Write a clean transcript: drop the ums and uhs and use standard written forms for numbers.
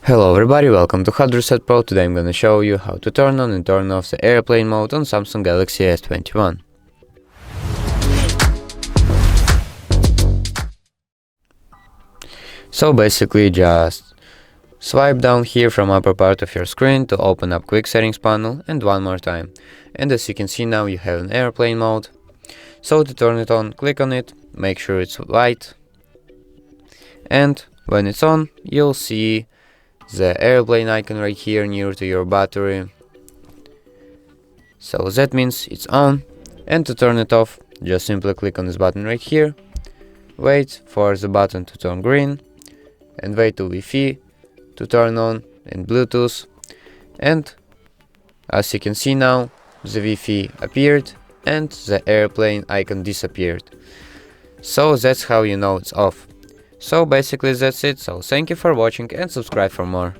Hello everybody, welcome to Hard Reset Pro. Today I'm gonna show you how to turn on and turn off the airplane mode on Samsung Galaxy S21. So basically just swipe down here from upper part of your screen to open up quick settings panel, and one more time. And as you can see now you have an airplane mode. So to turn it on, click on it, make sure it's white, and when it's on you'll see the airplane icon right here near to your battery. So that means it's on. And to turn it off, just simply click on this button right here, wait for the button to turn green, and wait to Wi-Fi to turn on and Bluetooth. And as you can see now, the Wi-Fi appeared and the airplane icon disappeared. So that's how you know it's off. So basically that's it, so thank you for watching and subscribe for more.